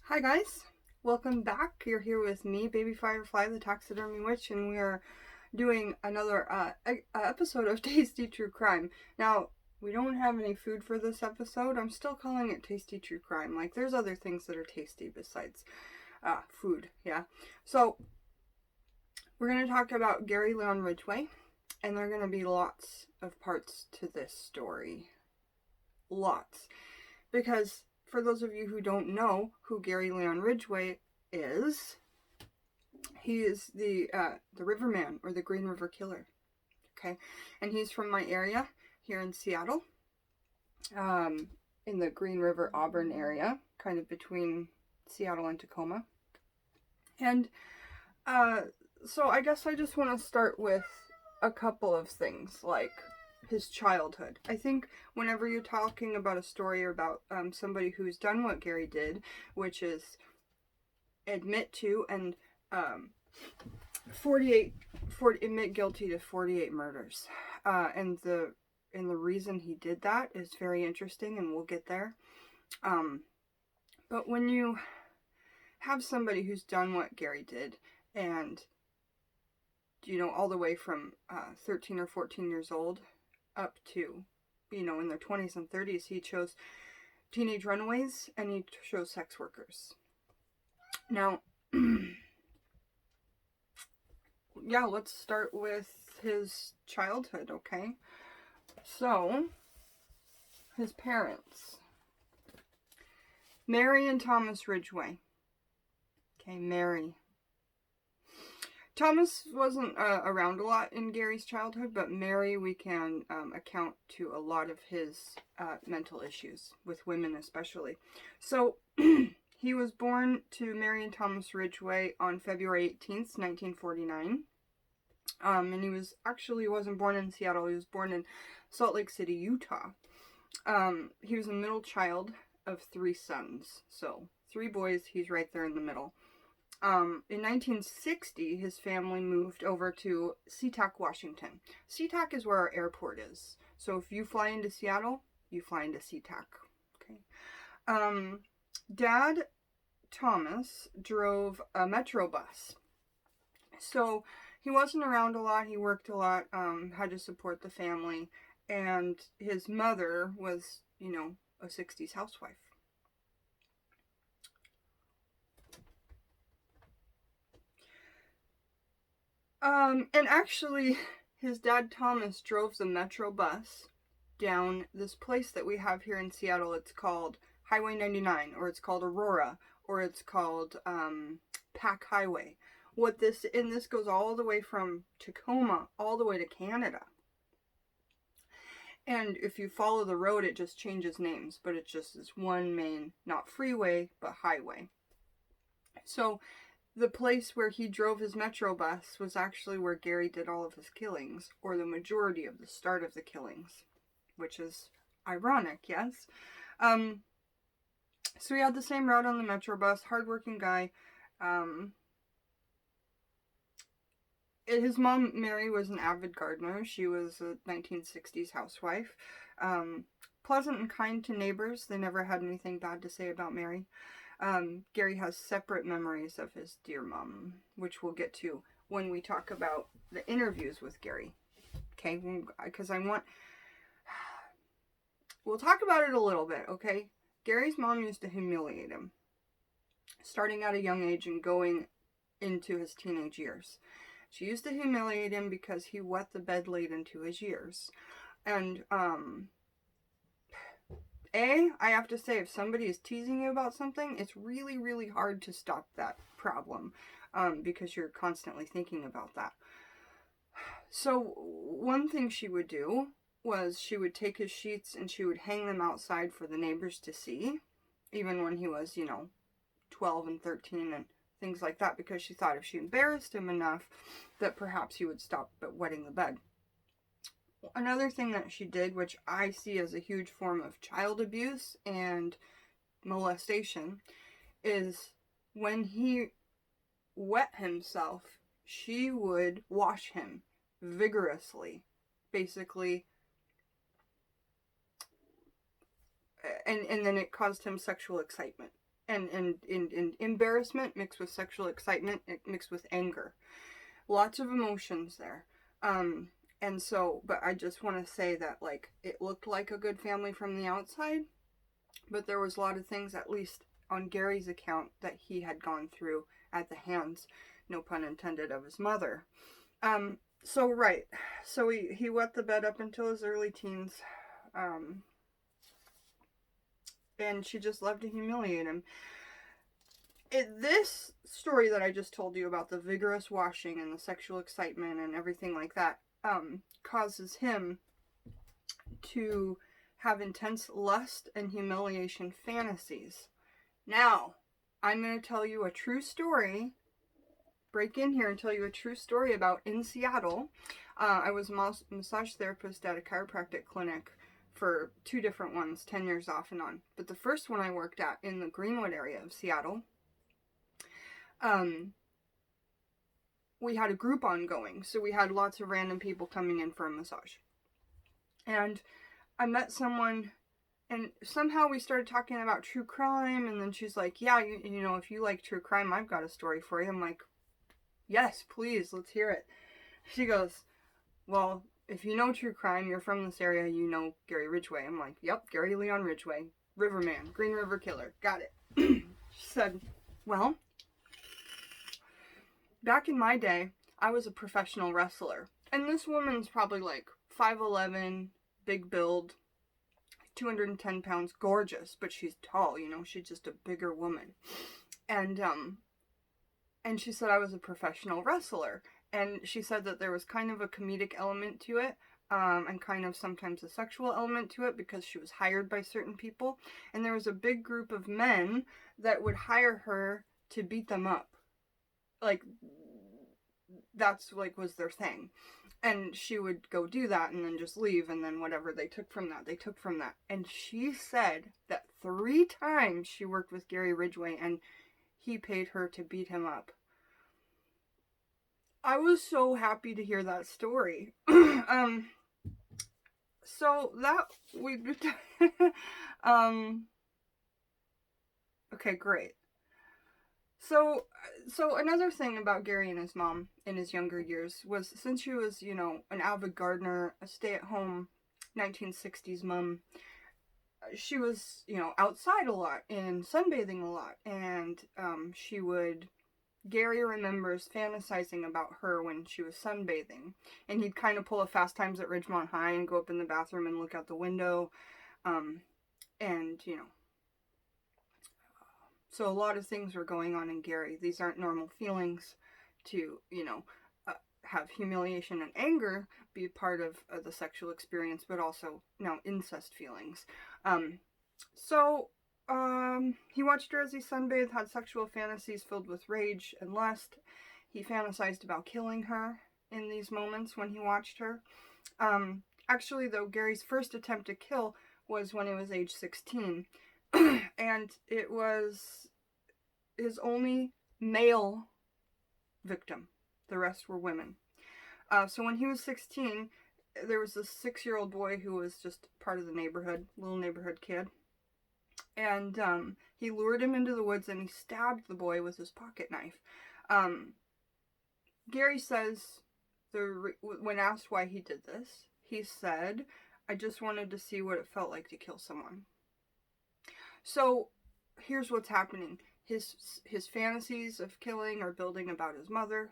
Hi guys, welcome back. You're here with me, Baby Firefly, the taxidermy witch, and we are doing another episode of Tasty True Crime. Now, we don't have any food for this episode. I'm still calling it Tasty True Crime. Like, there's other things that are tasty besides food, yeah. So, we're going to talk about Gary Leon Ridgeway, and there are going to be lots of parts to this story. Lots. Because for those of you who don't know who Gary Leon Ridgeway is, he is the Riverman, or the Green River Killer. Okay, and he's from my area here in Seattle, in the Green River Auburn area, kind of between Seattle and Tacoma. And so I guess I just want to start with a couple of things, like his childhood. I think whenever you're talking about a story about somebody who's done what Gary did, which is admit to and admit guilty to 48 murders, and the reason he did that is very interesting, and we'll get there. But when you have somebody who's done what Gary did, and all the way from 13 or 14 years old up to, in their 20s and 30s, he chose teenage runaways and he chose sex workers. Now, yeah, let's start with his childhood, okay? So, his parents. Mary and Thomas Ridgeway. Okay, Mary. Thomas wasn't around a lot in Gary's childhood, but Mary, we can account to a lot of his mental issues, with women especially. So, he was born to Mary and Thomas Ridgeway on February 18th, 1949. And he wasn't born in Seattle, he was born in Salt Lake City, Utah. He was a middle child of 3 sons. So, 3 boys, he's right there in the middle. In 1960, his family moved over to SeaTac, Washington. SeaTac is where our airport is. So if you fly into Seattle, you fly into SeaTac. Okay. Dad, Thomas, drove a Metro bus. So he wasn't around a lot. He worked a lot, had to support the family. And his mother was, a 60s housewife. And actually, his dad, Thomas, drove the Metro bus down this place that we have here in Seattle. It's called Highway 99, or it's called Aurora, or it's called Pack Highway. This goes all the way from Tacoma all the way to Canada. And if you follow the road, it just changes names, but it's just this one main, not freeway, but highway. So the place where he drove his Metro bus was actually where Gary did all of his killings, or the majority of the start of the killings, which is ironic, yes? So he had the same route on the Metro bus, hardworking guy. His mom, Mary, was an avid gardener. She was a 1960s housewife. Pleasant and kind to neighbors. They never had anything bad to say about Mary. Gary has separate memories of his dear mom, which we'll get to when we talk about the interviews with Gary. Okay, because we'll talk about it a little bit, okay? Gary's mom used to humiliate him, starting at a young age and going into his teenage years. She used to humiliate him because he wet the bed late into his years. And, I have to say, if somebody is teasing you about something, it's really, really hard to stop that problem, because you're constantly thinking about that. So one thing she would do was she would take his sheets and she would hang them outside for the neighbors to see, even when he was, 12 and 13 and things like that, because she thought if she embarrassed him enough that perhaps he would stop wetting the bed. Another thing that she did, which I see as a huge form of child abuse and molestation, is when he wet himself, she would wash him vigorously, basically, and then it caused him sexual excitement. and embarrassment mixed with sexual excitement, mixed with anger. Lots of emotions there. And so, but I just want to say that, like, it looked like a good family from the outside, but there was a lot of things, at least on Gary's account, that he had gone through at the hands, no pun intended, of his mother. So right, so he wet the bed up until his early teens, and she just loved to humiliate him. This story that I just told you about the vigorous washing and the sexual excitement and everything like that, causes him to have intense lust and humiliation fantasies. Now, I'm going to tell you a true story. Break in here and tell you a true story about in Seattle. I was a massage therapist at a chiropractic clinic for 2 different ones, 10 years off and on. But the first one I worked at in the Greenwood area of Seattle, we had a group ongoing. So we had lots of random people coming in for a massage. And I met someone, and somehow we started talking about true crime, and then she's like, yeah, you know, if you like true crime, I've got a story for you. I'm like, yes, please, let's hear it. She goes, well, if you know true crime, you're from this area, you know Gary Ridgeway. I'm like, yep, Gary Leon Ridgeway, Riverman, Green River Killer, got it. She said, well, back in my day, I was a professional wrestler. And this woman's probably like 5'11", big build, 210 pounds, gorgeous, but she's tall, you know, she's just a bigger woman. And she said I was a professional wrestler. And she said that there was kind of a comedic element to it, and kind of sometimes a sexual element to it, because she was hired by certain people. And there was a big group of men that would hire her to beat them up. Like, that's like was their thing. And she would go do that and then just leave, and then whatever they took from that, they took from that. And she said that 3 times she worked with Gary Ridgeway and he paid her to beat him up. I was so happy to hear that story. So that we okay, great. So another thing about Gary and his mom in his younger years was, since she was, you know, an avid gardener, a stay-at-home 1960s mom, she was, you know, outside a lot and sunbathing a lot. And Gary remembers fantasizing about her when she was sunbathing. And he'd kind of pull a Fast Times at Ridgemont High and go up in the bathroom and look out the window. And, you know, so a lot of things were going on in Gary. These aren't normal feelings to, you know, have humiliation and anger be part of the sexual experience, but also now incest feelings. He watched her as he sunbathed, had sexual fantasies filled with rage and lust. He fantasized about killing her in these moments when he watched her. Actually, though, Gary's first attempt to kill was when he was age 16. And it was his only male victim. The rest were women. So when he was 16, there was this 6-year-old boy who was just part of the neighborhood, little neighborhood kid. And he lured him into the woods and he stabbed the boy with his pocket knife. Gary says, when asked why he did this, he said, I just wanted to see what it felt like to kill someone. So here's what's happening. His fantasies of killing are building about his mother.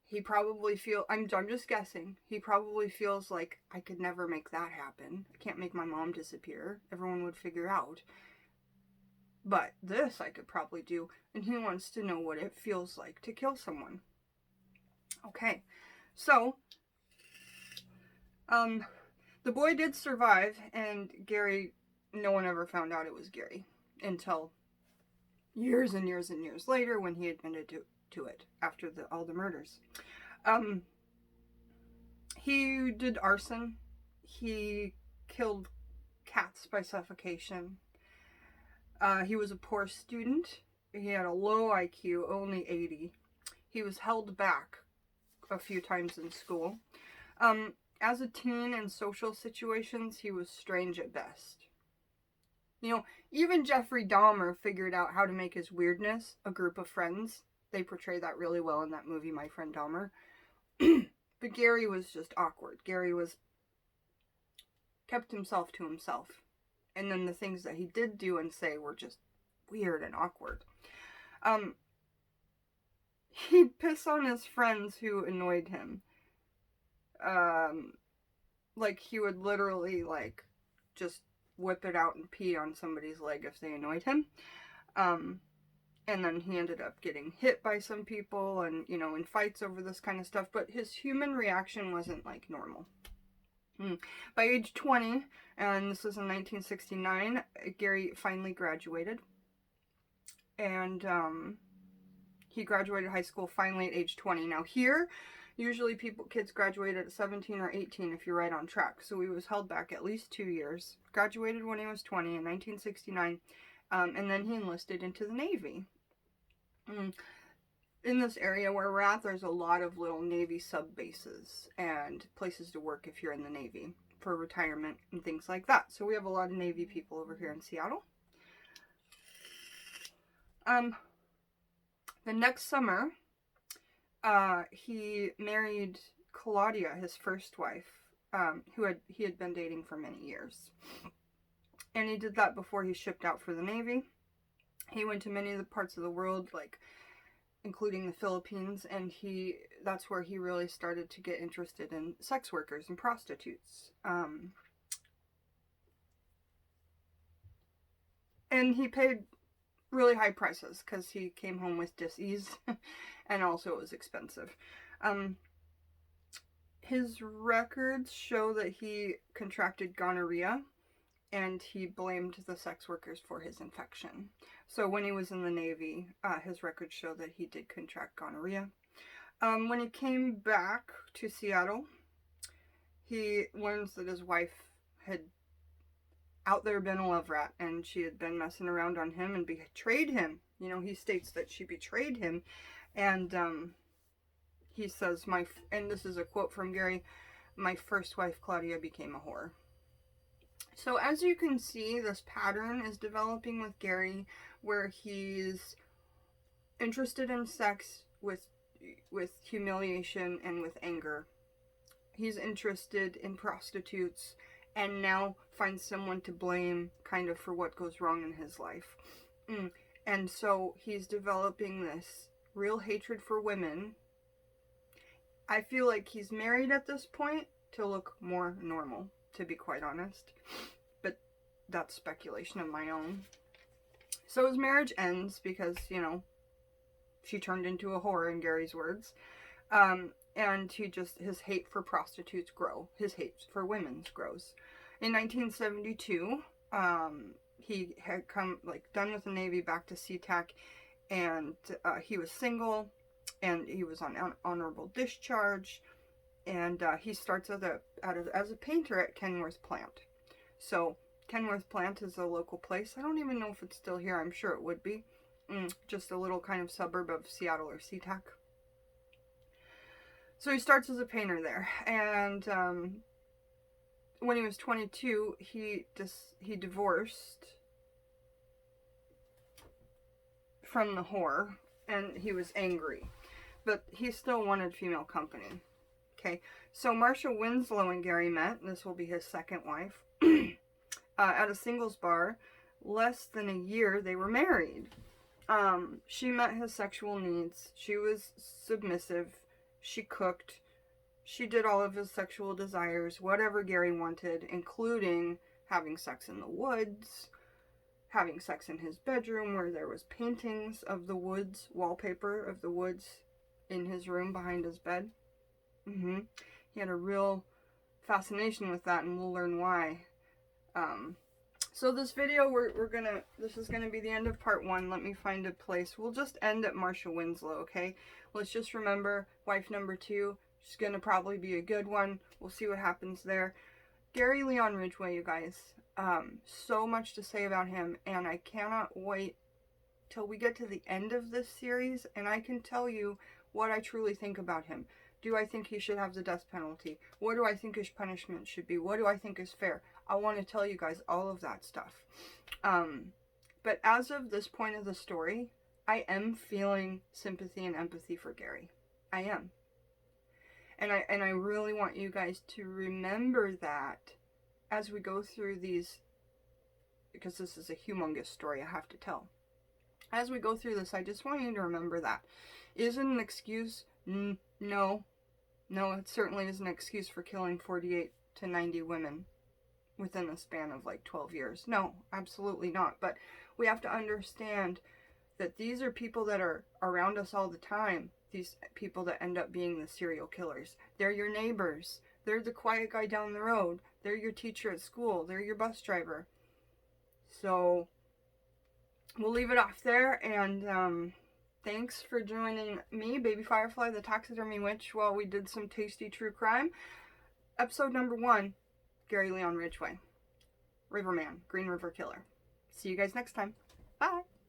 He probably I'm just guessing, he probably feels like, I could never make that happen. I can't make my mom disappear. Everyone would figure out. But this I could probably do. And he wants to know what it feels like to kill someone. Okay, so the boy did survive, and Gary, no one ever found out it was Gary until years and years and years later, when he admitted to it after all the murders. He did arson. He killed cats by suffocation. He was a poor student. He had a low IQ, only 80. He was held back a few times in school. As a teen in social situations, he was strange at best. You know, even Jeffrey Dahmer figured out how to make his weirdness a group of friends. They portray that really well in that movie, My Friend Dahmer. But Gary was just awkward. Gary was kept himself to himself. And then the things that he did do and say were just weird and awkward. He'd piss on his friends who annoyed him. Like, he would literally, like, just whip it out and pee on somebody's leg if they annoyed him. And then he ended up getting hit by some people and, you know, in fights over this kind of stuff. But his human reaction wasn't, like, normal. By age 20, and this was in 1969, Gary finally graduated. And he graduated high school finally at age 20. Now here, usually kids graduate at 17 or 18 if you're right on track. So he was held back at least 2 years. Graduated when he was 20 in 1969. And then he enlisted into the Navy. In this area where we're at, there's a lot of little Navy sub bases and places to work if you're in the Navy for retirement and things like that. So we have a lot of Navy people over here in Seattle. The next summer, he married Claudia, his first wife, he had been dating for many years. And he did that before he shipped out for the Navy. He went to many of the parts of the world, like including the Philippines, and that's where he really started to get interested in sex workers and prostitutes. And he paid really high prices because he came home with dis-ease and also it was expensive. His records show that he contracted gonorrhea and he blamed the sex workers for his infection. So when he was in the Navy, his records show that he did contract gonorrhea. When he came back to Seattle, he learns that his wife had out there been a love rat and she had been messing around on him and betrayed him. You know, he states that she betrayed him. And he says, and this is a quote from Gary, "My first wife, Claudia, became a whore." So as you can see, this pattern is developing with Gary where he's interested in sex with humiliation and with anger. He's interested in prostitutes and now finds someone to blame kind of for what goes wrong in his life. And so he's developing this real hatred for women. I feel like he's married at this point to look more normal, to be quite honest. But that's speculation of my own. So his marriage ends because, you know, she turned into a whore, in Gary's words. And his hate for prostitutes his hate for women grows. In 1972, he had done with the Navy, back to SeaTac, and he was single, and he was on honorable discharge, and he starts as a painter at Kenworth Plant. So Kenworth Plant is a local place. I don't even know if it's still here. I'm sure it would be. Just a little kind of suburb of Seattle or SeaTac. So he starts as a painter there, and when he was 22, he divorced from the whore, and he was angry, but he still wanted female company. Okay, so Marcia Winslow and Gary met. This will be his second wife. At a singles bar. Less than a year they were married. She met his sexual needs. She was submissive. She cooked. She did all of his sexual desires, whatever Gary wanted, including having sex in the woods, having sex in his bedroom where there was paintings of the woods, wallpaper of the woods in his room behind his bed. He had a real fascination with that, and we'll learn why. So this video, this is gonna be the end of part 1. Let me find a place. We'll just end at Marcia Winslow, okay? Let's just remember wife number 2. She's gonna probably be a good one. We'll see what happens there. Gary Leon Ridgeway, you guys. So much to say about him, and I cannot wait till we get to the end of this series, and I can tell you what I truly think about him. Do I think he should have the death penalty? What do I think his punishment should be? What do I think is fair? I want to tell you guys all of that stuff. But as of this point of the story, I am feeling sympathy and empathy for Gary. I am. And I really want you guys to remember that as we go through these, because this is a humongous story I have to tell. As we go through this, I just want you to remember that. Is it an excuse? No. No, it certainly is an excuse for killing 48 to 90 women within a span of like 12 years. No, absolutely not. But we have to understand that these are people that are around us all the time. These people that end up being the serial killers. They're your neighbors. They're the quiet guy down the road. They're your teacher at school. They're your bus driver. So we'll leave it off there, and thanks for joining me, Baby Firefly, the Taxidermy Witch, while we did some tasty true crime. Episode number 1, Gary Leon Ridgeway. Riverman, Green River Killer. See you guys next time. Bye!